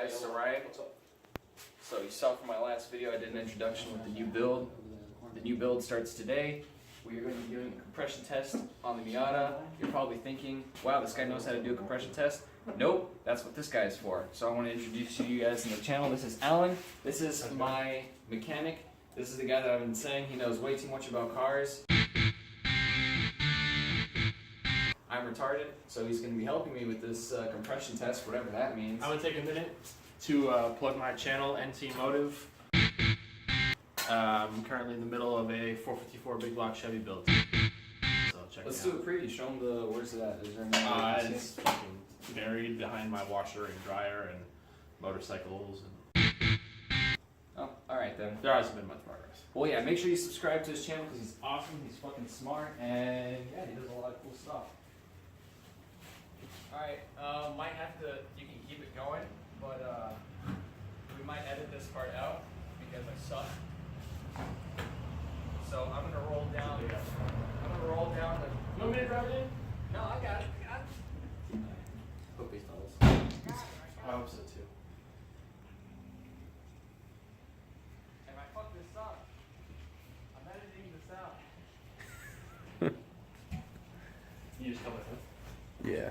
guys arrived. So you saw from my last video, I did an introduction with the new build. The new build starts today. We are going to be doing a compression test on the Miata. You're probably thinking, wow, this guy knows how to do a compression test. Nope, that's what this guy is for. So I want to introduce you guys in the channel. This is Alan. This is my mechanic. This is the guy that I've been saying he knows way too much about cars. I'm retarded, so he's going to be helping me with this compression test, whatever that means. I'm going to take a minute to plug my channel, NT Motive. I'm currently in the middle of a 454 big block Chevy build. So check Let's it do out. a preview. Show them the, where's it at? Is there any It's fucking buried behind my washer and dryer and motorcycles. And Oh, alright then. there hasn't been much progress. Well, yeah, make sure you subscribe to his channel because he's awesome, he's fucking smart, and yeah, he does a lot of cool stuff. Alright, might have to, you can keep it going, but we might edit this part out because I suck. So I'm gonna roll down. I'm gonna roll down the. You want me to drive it in? No, I got it. Hope he fellas. I hope so too. If I fuck this up, I'm editing this out. You just come with him? Yeah.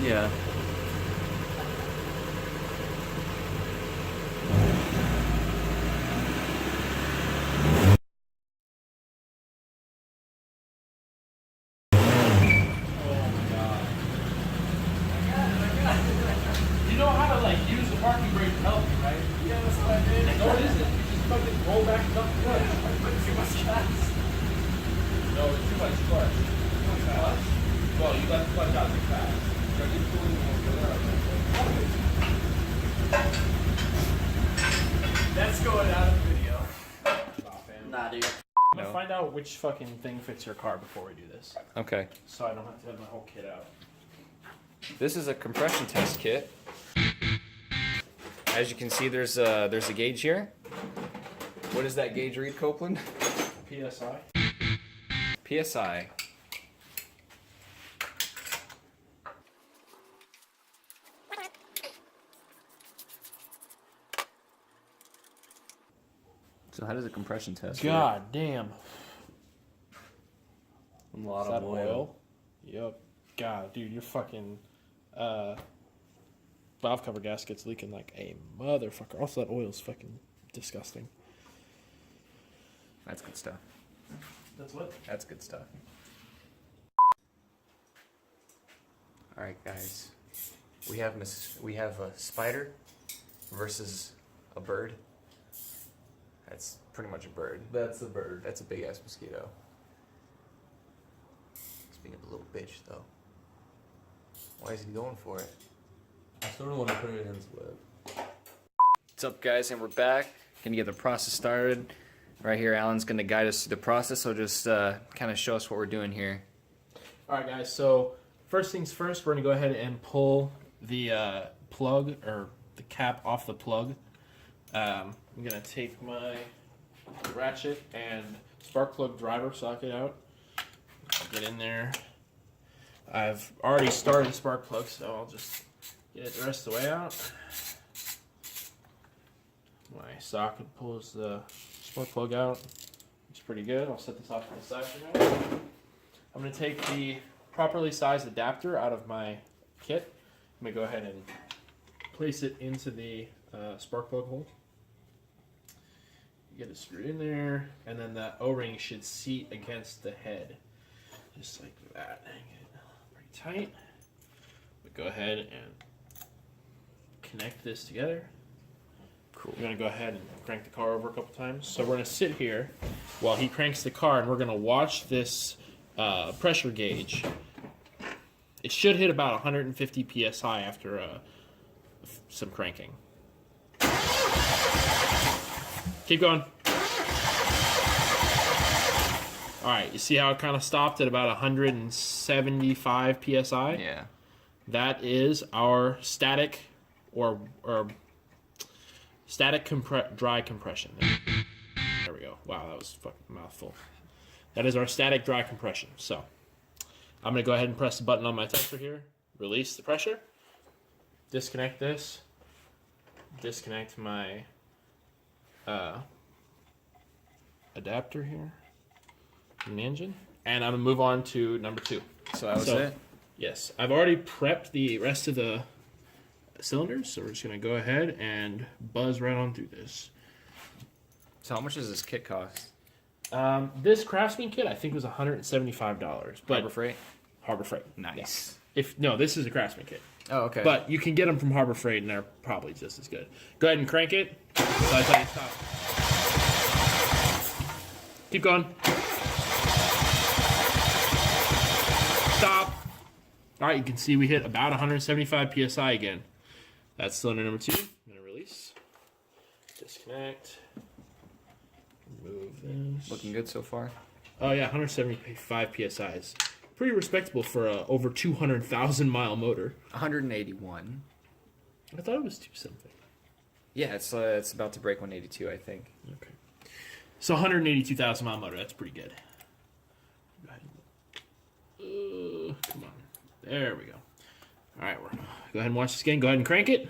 Yeah. You know how to like use the parking brake to help you, right? Yeah, that's what I did. No, it isn't. You just fucking roll back and up the clutch. Too much gas. No, it's too much clutch. Too much clutch? Well, you let the clutch out too fast. So you pulling the That's going out of the video. Nah, dude. I'm gonna find out which fucking thing fits your car before we do this. Okay. So I don't have to have my whole kit out. This is a compression test kit. As you can see, there's a gauge here. What does that gauge read, Copeland? PSI. PSI. So how does a compression test work? God damn. A lot Is of that oil. Yep. God, dude, your fucking valve cover gasket's leaking like a motherfucker. Also, that oil's fucking disgusting. That's good stuff. That's what? That's good stuff. All right, guys. We have a spider versus a bird. That's pretty much a bird. That's a bird. That's a big ass mosquito. He's being a little bitch though. Why is he going for it? I sort of want to put it in his web. What's up, guys? And we're back. Gonna get the process started. Right here, Alan's gonna guide us through the process. So just kind of show us what we're doing here. All right, guys. So first things first, we're gonna go ahead and pull the plug or the cap off the plug. I'm gonna take my ratchet and spark plug driver socket out. Get in there. I've already started the spark plug, so I'll just get it the rest of the way out. My socket pulls the spark plug out. It's pretty good. I'll set this off to the side for now. I'm going to take the properly sized adapter out of my kit. I'm going to go ahead and place it into the spark plug hole. You get it screwed in there, and then the O-ring should seat against the head. Just like that. Get it pretty tight. We go ahead and connect this together. Cool. We're going to go ahead and crank the car over a couple times. So we're going to sit here while he cranks the car, and we're going to watch this pressure gauge. It should hit about 150 psi after some cranking. Keep going. All right, you see how it kind of stopped at about 175 psi? Yeah. That is our static or static dry compression. There we go. Wow, that was a fucking mouthful. That is our static dry compression. So I'm going to go ahead and press the button on my tester here. Release the pressure. Disconnect this. Disconnect my adapter here from the engine. And I'm going to move on to number 2. So that was it? Yes. I've already prepped the rest of the cylinders, so we're just going to go ahead and buzz right on through this. So how much does this kit cost? This Craftsman kit, I think, was $175. But Harbor Freight? Harbor Freight. Nice. Yeah. No, this is a Craftsman kit. Oh, okay. But you can get them from Harbor Freight, and they're probably just as good. Go ahead and crank it. So I tell you stop. Keep going. Stop. All right, you can see we hit about 175 psi again. That's cylinder number 2. I'm gonna release. Disconnect. Remove this. Looking good so far. Oh yeah, 175 psi is pretty respectable for a over 200,000 mile motor. 181. I thought it was 2 something. Yeah, it's about to break 182, I think. Okay. So 182,000 mile motor. That's pretty good. Come on. There we go. All right, we're gonna go ahead and watch this again. Go ahead and crank it.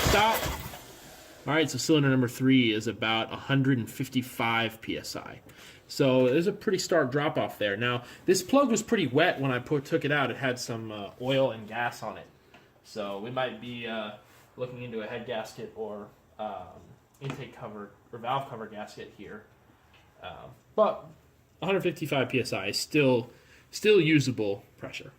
Stop. All right, so cylinder number 3 is about 155 psi. So there's a pretty stark drop off there. Now, this plug was pretty wet when I took it out. It had some oil and gas on it. So we might be looking into a head gasket or intake cover or valve cover gasket here. But 155 psi is still usable pressure.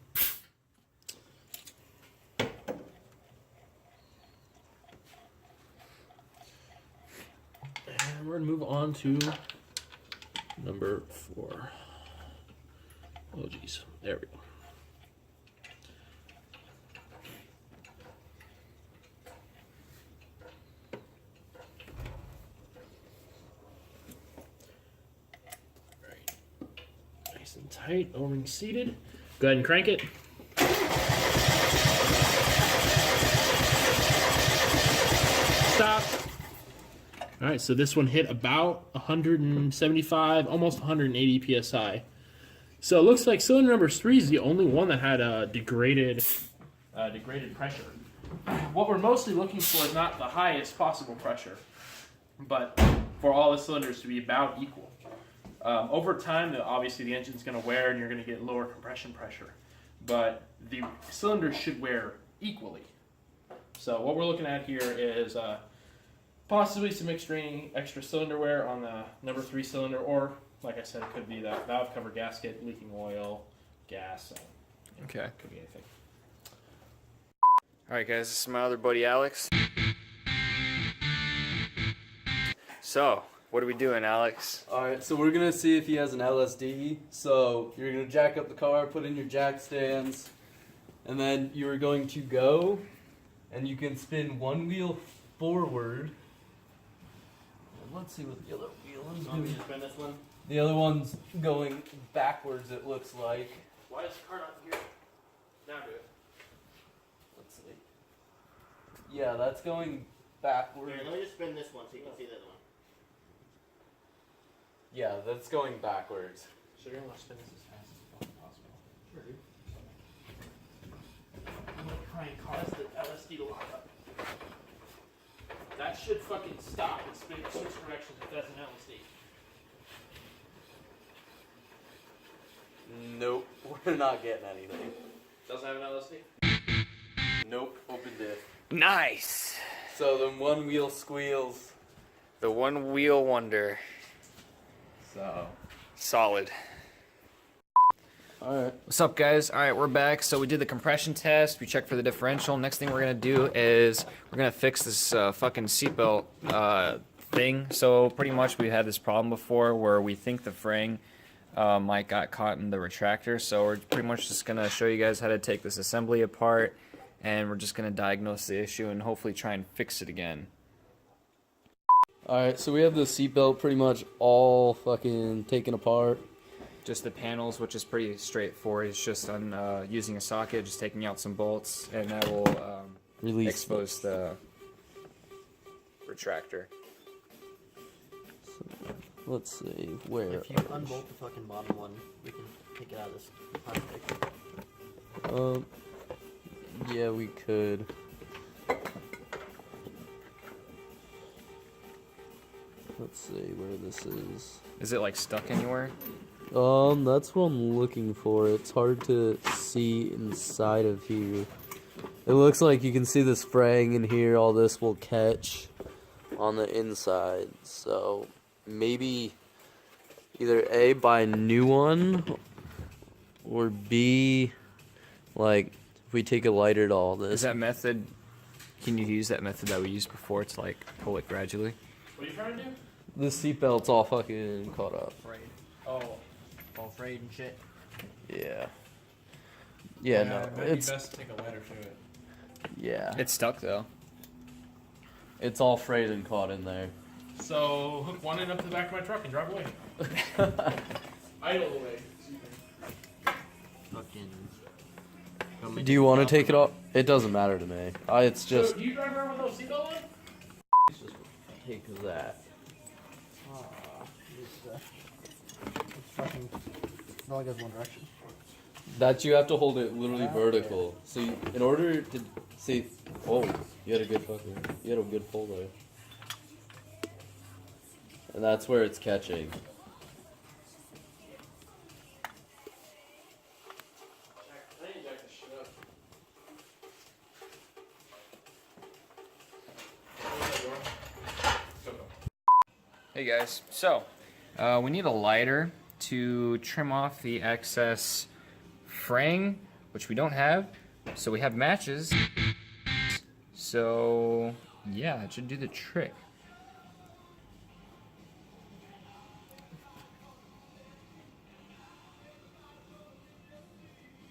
And we're going to move on to number 4. Oh, geez. There we go. Nice and tight, O-ring seated. Go ahead and crank it. Stop. All right, so this one hit about 175, almost 180 psi. So it looks like cylinder number 3 is the only one that had a degraded pressure. What we're mostly looking for is not the highest possible pressure, but for all the cylinders to be about equal. Over time, obviously the engine's going to wear and you're going to get lower compression pressure, but the cylinders should wear equally. So what we're looking at here is possibly some extra cylinder wear on the number 3 cylinder, or like I said, it could be that valve cover gasket, leaking oil, gas. Okay. Could be anything. All right, guys, this is my other buddy, Alex. So, what are we doing, Alex? Alright, so we're gonna see if he has an LSD. So you're gonna jack up the car, put in your jack stands, and then you're going to go, and you can spin one wheel forward. Let's see what the other wheel is doing. spin this one? The other one's going backwards, it looks like. Why is the car not here? Now do it. Let's see. Yeah, that's going backwards. Here, let me just spin this one so you can see the other one. Yeah, that's going backwards. So you're going to spin this as fast as possible. Sure, dude. I'm going to try and cause the LSD to lock up. That should fucking stop and spin switch directions if that's an LSD. Nope, we're not getting anything. Doesn't have an LSD? Nope, opened it. Nice! So then one wheel squeals. The one wheel wonder. So. Solid. Alright. What's up, guys? All right, we're back. So we did the compression test. We checked for the differential. Next thing we're going to do is we're going to fix this fucking seatbelt thing. So pretty much we had this problem before where we think the frame might got caught in the retractor. So we're pretty much just going to show you guys how to take this assembly apart and we're just gonna diagnose the issue and hopefully try and fix it again. Alright, so we have the seatbelt pretty much all fucking taken apart. Just the panels, which is pretty straightforward. It's just on using a socket, just taking out some bolts, and that will Release. expose the retractor. So, let's see, where? If you unbolt the fucking bottom one, we can take it out of this plastic. Yeah, we could. Let's see where this is. Is it like stuck anywhere? That's what I'm looking for. It's hard to see inside of here. It looks like you can see the spraying in here. All this will catch on the inside. So maybe either A, buy a new one, or B, like if we take a lighter to all this. Is that method? Can you use that method that we used before to like pull it gradually? What are you trying to do? The seatbelt's all fucking caught up. Frayed. Oh. All frayed and shit. Yeah. Yeah, no, it might it's be best to take a ladder to it. yeah, It's stuck though. it's all frayed and caught in there. So hook one end up to the back of my truck and drive away. Idle away. Fucking. Do you want to take it off? It doesn't matter to me. It's just So do you drive around with no seatbelt on? take that. It's fucking. It only goes one direction. That you have to hold it literally vertical. So you, in order to see, oh, you had a good pull there. And that's where it's catching. Hey guys, so we need a lighter to trim off the excess fraying, which we don't have. So we have matches. So yeah, it should do the trick.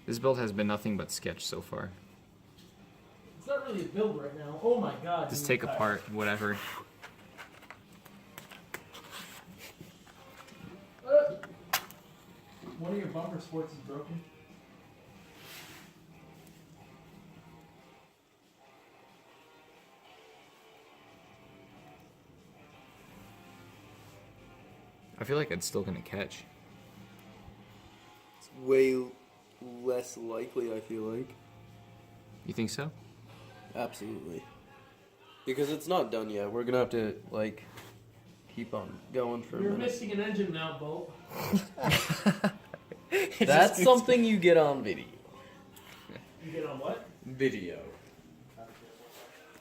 This build has been nothing but sketch so far. It's not really a build right now. Oh my god. Just take apart whatever. One of your bumper sports is broken. I feel like it's still gonna catch. It's way less likely, I feel like. You think so? Absolutely. Because it's not done yet. We're gonna have to like keep on going for a You're minute. missing an engine mount bolt. That's something you get on video. You get on what? Video.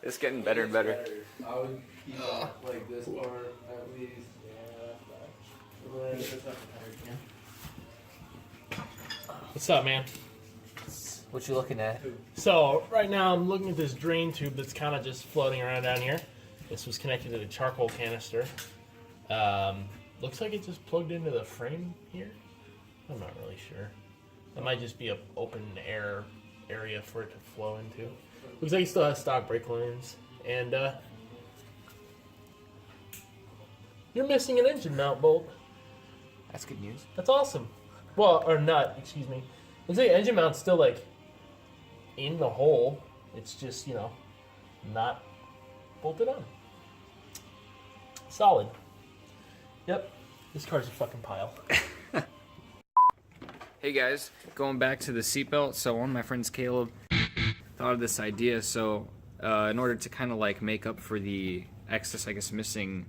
It's getting better and better. I would keep like this part at least. What's up, man? What you looking at? So right now I'm looking at this drain tube that's kind of just floating around down here. This was connected to the charcoal canister. Looks like it just plugged into the frame here. I'm not really sure. That might just be an open air area for it to flow into. Looks like it still has stock brake lines. And you're missing an engine mount bolt. That's good news. That's awesome. Well, or nut, excuse me. Looks like the engine mount's still like in the hole. It's just, you know, not bolted on. Solid. Yep. This car's a fucking pile. Hey guys, going back to the seatbelt. So one of my friends, Caleb, thought of this idea. So in order to kind of like make up for the excess, I guess, missing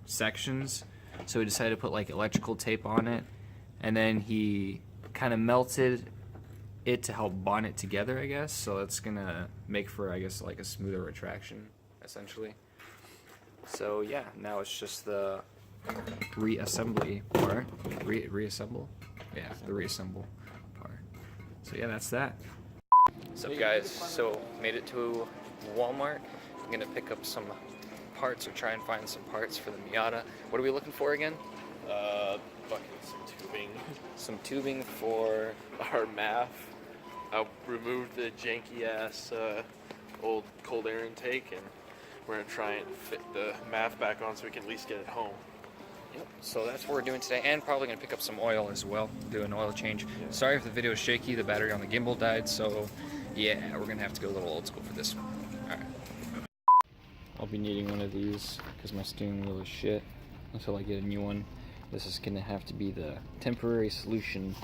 sections, so he decided to put like electrical tape on it, and then he kind of melted it to help bond it together, I guess. So that's gonna make for, I guess, like a smoother retraction, essentially. So yeah, now it's just the reassembly part. Reassemble? Yeah, the reassemble part. So yeah, that's that. What's up guys? So made it to Walmart. I'm gonna pick up some parts or try and find some parts for the Miata. What are we looking for again? Fucking some tubing. Some tubing for Our MAF. I removed the janky ass old cold air intake, and we're gonna try and fit the MAF back on so we can at least get it home. Yep, so that's what we're doing today, and probably gonna pick up some oil as well, do an oil change. Sorry if the video is shaky, the battery on the gimbal died, so yeah, we're gonna have to go a little old school for this one. Alright. I'll be needing one of these, because my steering wheel is shit, until I get a new one. This is gonna have to be the temporary solution.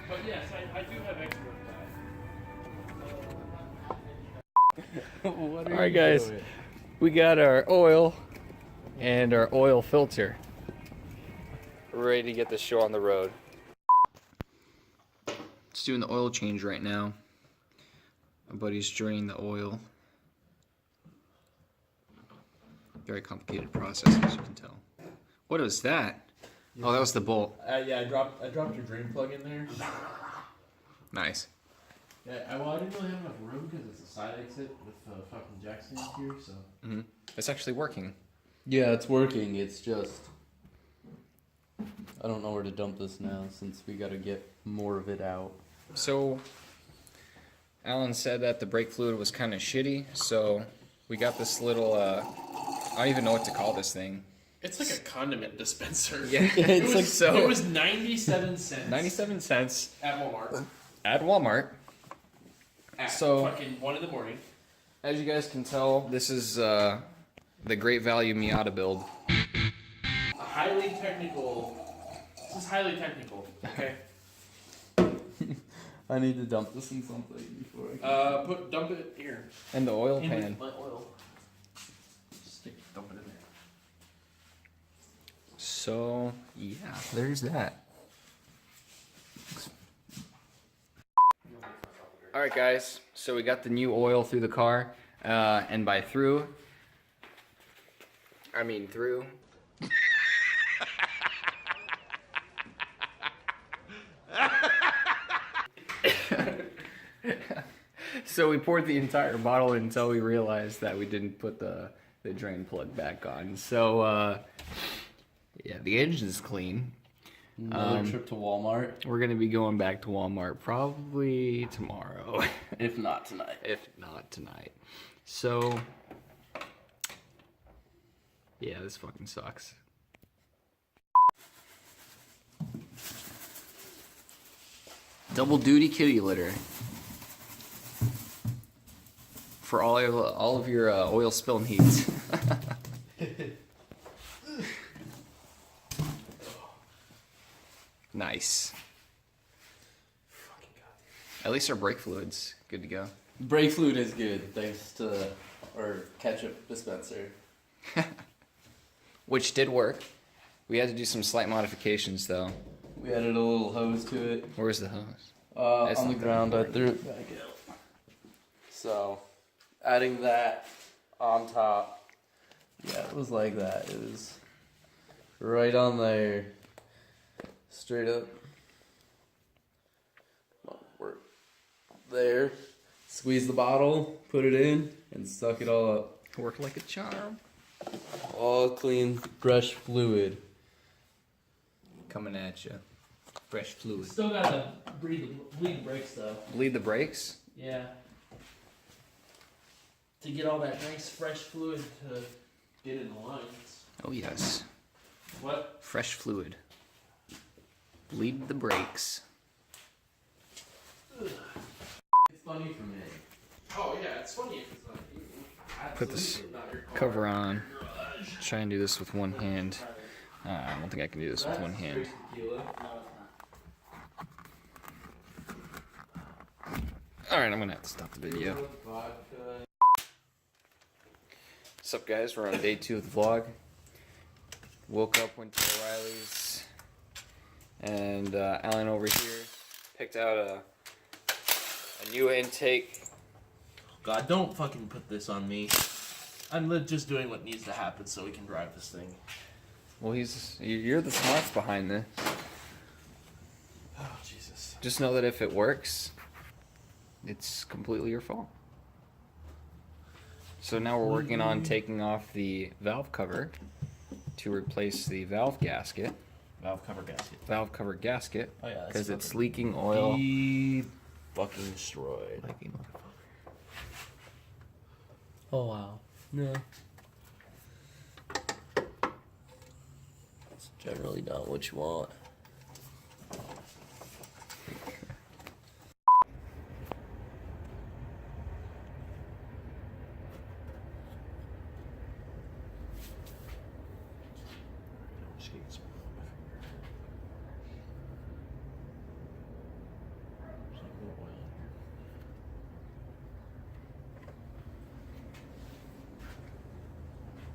But yes, I do have expert All right, guys, we got our oil and our oil filter. We're ready to get this show on the road. Just doing the oil change right now. My buddy's draining the oil. Very complicated process, as you can tell. What was that? Oh, that was the bolt. Yeah, I dropped your drain plug in there. Nice. Yeah, I didn't really have enough room because it's a side exit with fucking jack stands here, so. It's actually working. Yeah, it's working. It's just I don't know where to dump this now since we got to get more of it out. So, Alan said that the brake fluid was kind of shitty, so we got this little, I don't even know what to call this thing. It's like a condiment dispenser. Yeah, It it's was, so. it was 97 cents. 97 cents At Walmart. at Walmart. At So- fucking 1 in the morning. As you guys can tell, this is the Great Value Miata build. Highly technical. This is highly technical. Okay. I need to dump this in something before I can. Dump it here. And the oil In pan. with my oil. Dump it in there. So, yeah, there's that. Alright guys, so we got the new oil through the car, and by through, I mean through. So we poured the entire bottle until we realized that we didn't put the drain plug back on. So, yeah, the engine's clean. Another trip to Walmart, We're gonna be going back to Walmart probably tomorrow, if not tonight. if not tonight. So, yeah, this fucking sucks. Double duty kitty litter for all of your oil spill needs. Nice. At least our brake fluid's good to go. Brake fluid is good, thanks to our ketchup dispenser. Which did work. We had to do some slight modifications though. We added a little hose to it. Where's the hose? It's On the not ground, I threw it back out. So, adding that on top, yeah, it was like that. It was right on there, straight up. Work there. Squeeze the bottle, put it in, and suck it all up. Worked like a charm. All clean, fresh fluid. Coming at you. Fresh fluid. Still gotta bleed the brakes though. Bleed the brakes? Yeah. To get all that nice fresh fluid to get in the lines. Oh yes. What? Fresh fluid. Bleed the brakes. It's funny for me. Oh yeah, it's funny if it's not you. Put this Absolutely not your car. cover on. Try and do this with one hand. I don't think I can do this with one hand. Alright, I'm gonna have to stop the video. What's up guys, we're on day 2 of the vlog. Woke up, went to O'Reilly's, and Alan over here picked out a new intake. God, don't fucking put this on me. I'm just doing what needs to happen so we can drive this thing. Well, you're the smarts behind this. Oh, Jesus. Just know that if it works, it's completely your fault. So now we're working on taking off the valve cover to replace the valve gasket. Valve cover gasket. Valve cover gasket. Oh yeah, that's Because it's fucking leaking oil. fucking destroyed. Like a motherfucker. Oh wow. No. It's generally not what you want. Just getting some on my finger. There's like more oil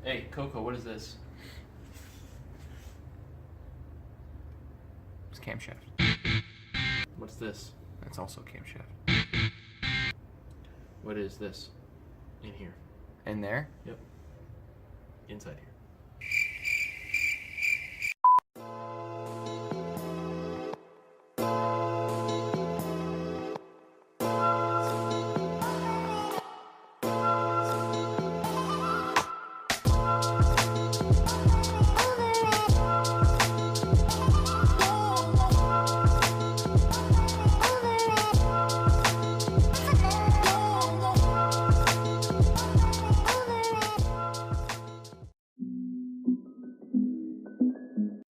in here. Hey, Coco, what is this? It's camshaft. What's this? That's also camshaft. What is this? In here. In there? Inside here.